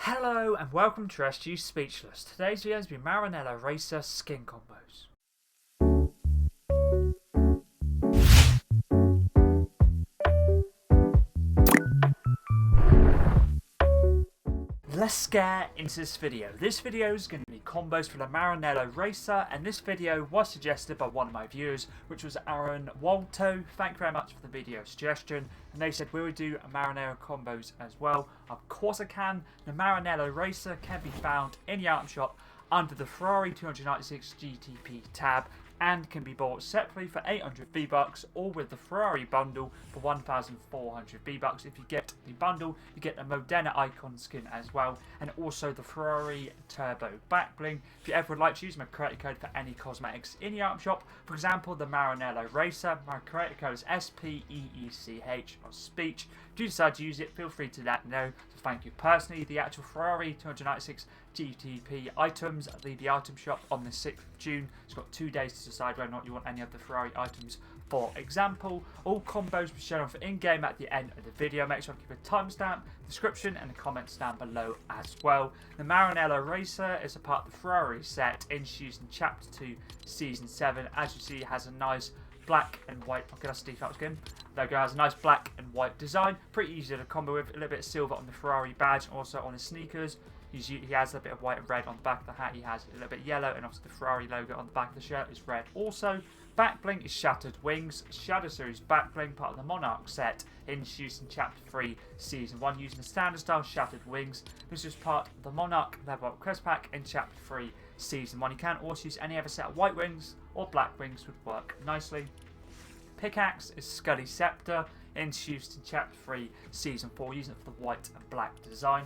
Hello and welcome to SG Speechless. Today's video is Maranello Racer skin combos. Let's get into this video. This video is going to be combos for the Maranello Racer, and this video was suggested by one of my viewers, which was Aaron Walto. Thank you very much for the video suggestion. And they said, will we do Maranello combos as well? Of course I can. The Maranello Racer can be found in the item shop under the Ferrari 296 GTP tab, and can be bought separately for 800 V-Bucks or with the Ferrari Bundle for 1,400 V-Bucks. If you get the bundle, you get the Modena icon skin as well, and also the Ferrari Turbo backbling. If you ever would like to use my creator code for any cosmetics in the item shop, for example the Maranello Racer, my creator code is SPEECH or speech. If you decide to use it, feel free to let me know. So thank you personally. The actual Ferrari 296 GTP items leave the item shop on the 6th of June. It's got 2 days to decide whether or not you want any of the Ferrari items. For example, all combos will be shown off in-game at the end of the video. Make sure to keep a timestamp, description and the comments down below as well. The Maranello Racer is a part of the Ferrari Set introduced in Chapter 2, Season 7. As you see, it has a nice black and white, okay, that's default skin. There we go, has a nice black and white design. Pretty easy to combo with, a little bit of silver on the Ferrari badge and also on his sneakers. He has a bit of white and red on the back of the hat. He has a little bit yellow, and obviously the Ferrari logo on the back of the shirt is red also. Backbling is Shattered Wings, Shadow Series backbling, part of the Monarch set, introduced in Chapter 3, Season 1, using the standard style Shattered Wings. This is part of the Monarch level up quest pack in Chapter 3, Season 1. You can also use any other set of white wings or black wings, would work nicely. Pickaxe is Scully Scepter, introduced in Chapter 3, Season 4, using it for the white and black design.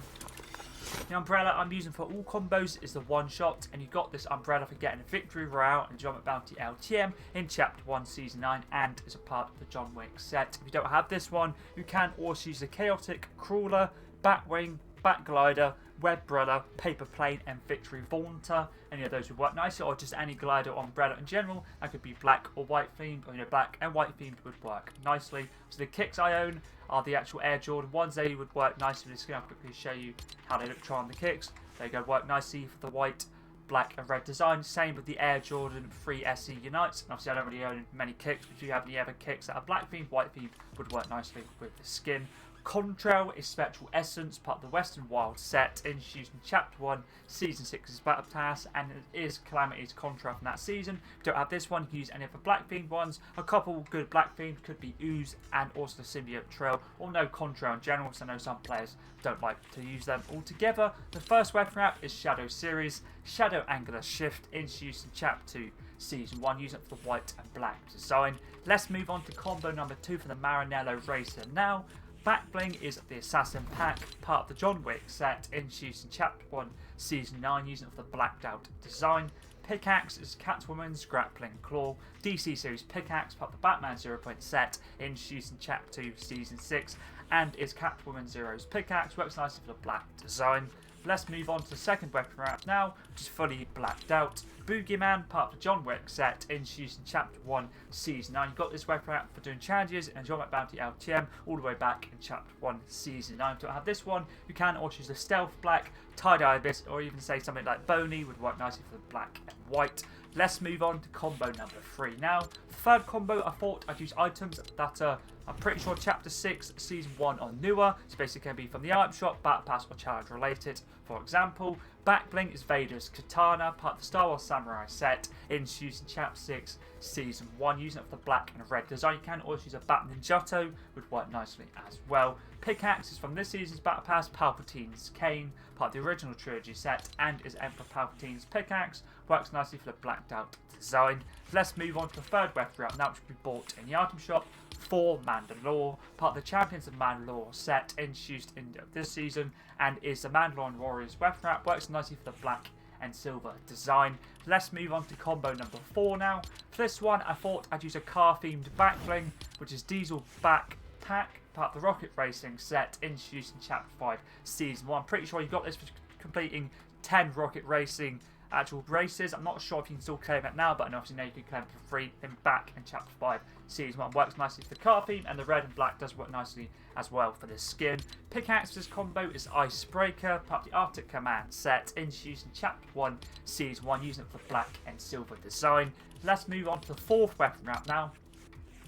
The umbrella I'm using for all combos is the one shot, and you got this umbrella for getting a victory royale and John Bounty LTM in Chapter 1 Season 9, and is a part of the John Wick set. If you don't have this one, you can also use the chaotic crawler, batwing, bat glider, web brother, paper plane and victory vaunter. Any of those would work nicely, or just any glider or umbrella in general. That could be black or white themed, or black and white themed would work nicely. So the kicks I own are the actual Air Jordan ones. They would work nicely with this skin. I'll quickly show you how they look on the kicks. They go work nicely for the white, black and red design. Same with the Air Jordan 3 SE Unites. And obviously I don't really own many kicks, but if you have any other kicks that are black themed, white themed, would work nicely with the skin. Contrail is Spectral Essence, part of the Western Wild set, introduced in Chapter 1, Season 6's Battle Pass, and it is Calamity's Contrail from that season. If you don't have this one, you can use any of the black themed ones. A couple good black themed could be Ooze and also the Symbiote Trail, or no Contrail in general, so I know some players don't like to use them altogether. The first weapon wrap is Shadow Series, Shadow Angular Shift, introduced in Chapter 2, Season 1, using it for the white and black design. Let's move on to combo number 2 for the Maranello Racer now. Backbling is the Assassin Pack, part of the John Wick set, introduced in Chapter 1, Season 9, using it for the blacked out design. Pickaxe is Catwoman's Grappling Claw, DC Series Pickaxe, part of the Batman 0 Point set, introduced in Chapter 2, Season 6, and is Catwoman Zero's Pickaxe, works nicely for the black design. Let's move on to the second weapon wrap now, which is fully blacked out. Boogeyman, part of the John Wick set, introduced in Chapter 1, Season 9. You got this weapon wrap for doing challenges and John Wick Bounty LTM all the way back in Chapter 1, Season 9. If you don't have this one, you can also use the Stealth Black, Tie-Dye Abyss, or even say something like Boney would work nicely for the black and white. Let's move on to combo number 3 now. The third combo, I thought I'd use items that are, I'm pretty sure, Chapter 6, Season 1 or newer. So basically can be from the item shop, Battle Pass or challenge related. For example, Backbling is Vader's Katana, part of the Star Wars Samurai set, introduced in Chapter 6, Season 1, using it for the black and red design. You can also use a Bat Ninjato, would work nicely as well. Pickaxe is from this season's Battle Pass, Palpatine's Cane, part of the original trilogy set, and is Emperor Palpatine's Pickaxe, works nicely for the blacked out design. Let's move on to the third weapon wrap now, which will be bought in the item shop for Mandalore, part of the Champions of Mandalore set, introduced in this season, and is the Mandalorian Warriors weapon wrap, works nicely for the black and silver design. Let's move on to combo number 4 now. For this one, I thought I'd use a car themed backbling, which is Diesel Backpack, part of the Rocket Racing set, introduced in Chapter 5, Season 1. I'm pretty sure you got this for completing 10 Rocket Racing actual races. I'm not sure if you can still claim it now, but obviously now you can claim it for free in back in Chapter 5 Season 1. Works nicely for the car theme, and the red and black does work nicely as well for this skin. Pickaxe for this combo is Icebreaker, part of the Arctic Command set, introduced in Chapter 1 Season 1, using it for black and silver design. Let's move on to the fourth weapon wrap now,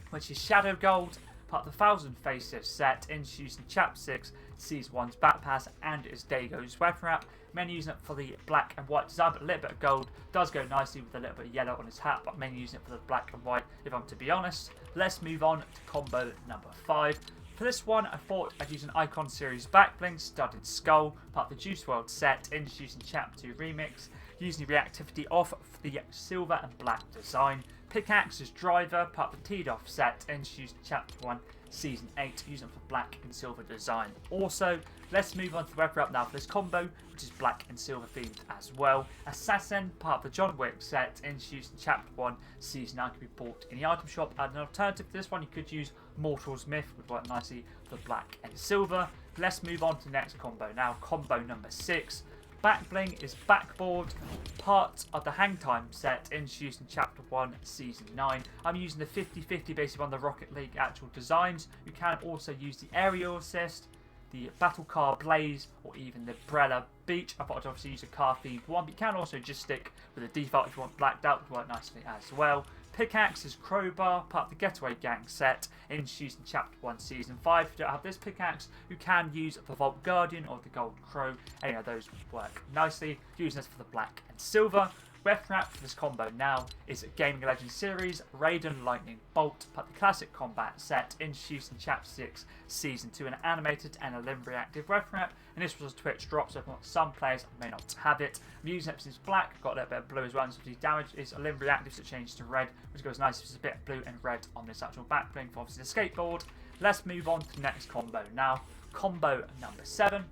which is Shadow Gold, part of the Thousand Faces set, introduced in Chapter 6 Season 1's Back Pass, and is Dago's weapon wrap. Mainly using it for the black and white design, but a little bit of gold does go nicely with a little bit of yellow on his hat, but mainly using it for the black and white, if I'm to be honest. Let's move on to combo number 5. For this one, I thought I'd use an Icon Series backbling studded skull, part of the Juice WRLD set, introduced in Chapter 2 Remix, using the reactivity of the silver and black design. Pickaxe is Driver, part of the Teed Off set, introduced in Chapter 1 Season 8, using it for black and silver design. Also, let's move on to the weapon up now for this combo, which is black and silver themed as well. Assassin, part of the John Wick set, introduced in Chapter 1 Season 9, can be bought in the item shop. And an alternative to this one, you could use Mortal's Myth, would work nicely for black and silver. Let's move on to the next combo now, combo number 6. Backbling is Backboard, part of the Hang Time set, introduced in Chapter 1 Season 9. I'm using the 50-50 basically on the Rocket League actual designs. You can also use the Aerial Assist, the Battle Car Blaze, or even the Brella Beach. I thought I'd obviously use a car themed one, but you can also just stick with the default if you want blacked out, would work nicely as well. Pickaxe is Crowbar, part of the Getaway Gang set, introduced in Chapter 1 Season 5. If you don't have this pickaxe, you can use the Vault Guardian or the Gold Crow. Any of those would work nicely. Using this for the black and silver. Weapon wrap for this combo now is Gaming Legends Series Raiden Lightning Bolt, part of the Classic Combat set, introduced in Chapter 6 Season 2, an animated and a limb reactive weapon wrap. And this was a Twitch drop, so some players may not have it. I'm using it since black, got a little bit of blue as well, and so the damage is a limb reactive, so it changes to red, which goes nice. There's a bit of blue and red on this actual back bling for obviously the skateboard. Let's move on to the next combo now. Combo number 7.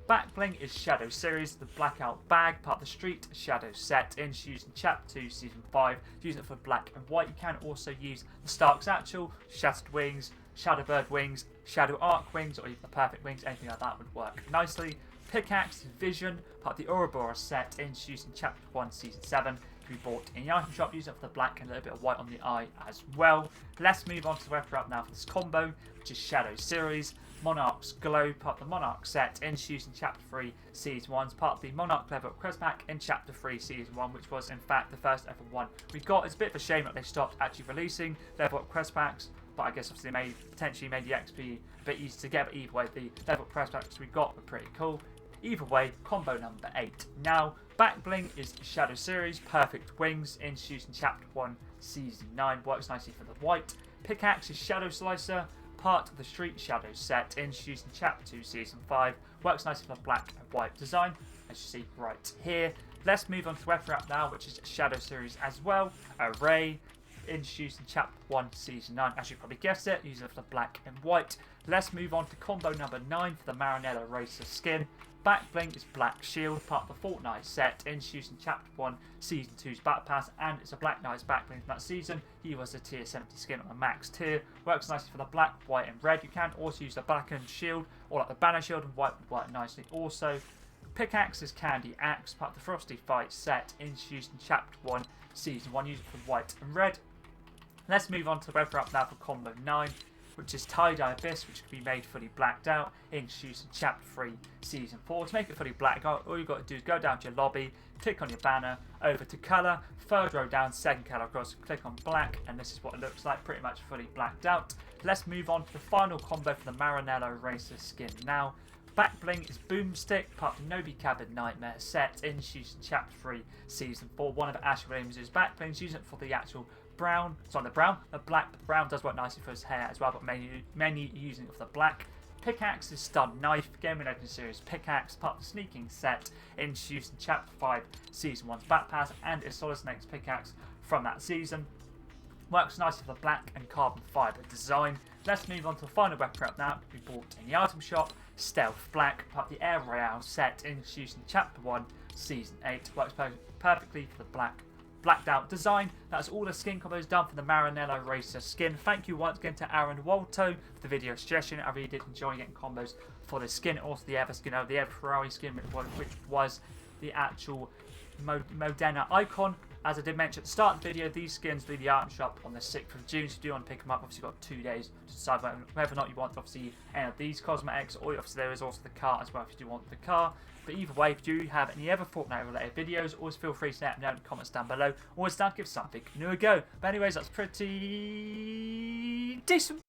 Backbling is Shadow Series, the Blackout Bag, part of the Street Shadow set, introduced in Chapter 2 Season 5, using it for black and white. You can also use the Stark Satchel, Shattered Wings, Shadowbird Wings, Shadow Arc Wings, or even the Perfect Wings. Anything like that would work nicely. Pickaxe is Vision, part of the Ouroboros set, introduced in Chapter 1 Season 7, can be bought in the item shop, using it for the black and a little bit of white on the eye as well. Let's move on to the weapon wrap now for this combo, which is Shadow Series. Monarch's Glow, part of the Monarch set, introduced in Chapter 3 Season 1, part of the Monarch Level Up Quest Pack in Chapter 3 Season 1, which was in fact the first ever one we got. It's a bit of a shame that they stopped actually releasing Level Up Quest Packs, but I guess obviously they potentially made the XP a bit easier to get, but either way the Level Up Quest Packs we got were pretty cool. Either way, combo number 8. Now, Backbling is Shadow Series, Perfect Wings, introduced in Chapter 1 Season 9, works nicely for the white. Pickaxe is Shadow Slicer, part of the Street Shadow set, introduced in Chapter 2 Season 5, works nicely for the black and white design, as you see right here. Let's move on to the weapon wrap now, which is Shadow Series as well. Array, introduced in Chapter 1 Season 9, as you probably guessed it, using it for the black and white. Let's move on to combo number 9 for the Maranello Racer skin. Backbling is Black Shield, part of the Fortnite set, introduced in Chapter 1 Season 2's Battle Pass, and it's a Black Knight's backbling from that season. He was a tier 70 skin on the max tier. Works nicely for the black, white and red. You can also use the blackened shield, or like the banner shield, and white would work nicely also. Pickaxe is Candy Axe, part of the Frosty Fight set, introduced in Chapter 1 Season 1, used for white and red. Let's move on to the weapon wrap now for combo 9, which is Tie-Dye Abyss, which can be made fully blacked out, introduced in Chapter 3 Season 4. To make it fully blacked out, all you've got to do is go down to your lobby, click on your banner, over to colour, third row down, second colour across, click on black, and this is what it looks like, pretty much fully blacked out. Let's move on to the final combo for the Maranello Racer skin now. Backbling is Boomstick, part of the Nobi Cabin Nightmare set, introduced in Chapter 3 Season 4. One of Ash Williams' backblings, using it for the actual brown, sorry, the black. The brown does work nicely for his hair as well, but many using it for the black. Pickaxe is Stun Knife, Gaming Legends Series Pickaxe, part of the Sneaking set, introduced in Chapter 5 Season 1's Bat Pass, and is Solid Snake's pickaxe from that season. Works nicely for the black and carbon fibre design. Let's move on to the final weapon wrap now, to be bought in the item shop. Stealth Black, part of the Air Royale set, introduced in Chapter 1 Season 8. Works perfectly for the blacked out design. That's all the skin combos done for the Maranello Racer skin. Thank you once again to Aaron Walto for the video suggestion. I really did enjoy getting combos for this skin. Also the other skin, the Ferrari skin, which was the actual Modena icon. As I did mention at the start of the video, these skins leave the item shop on the 6th of June, so if you do want to pick them up, obviously you've got 2 days to decide whether or not you want obviously any of these cosmetics, or obviously there is also the car as well if you do want the car. But either way, if you do have any other Fortnite related videos, always feel free to let me know in the comments down below. Always down to give something new a go. But anyways, that's pretty decent.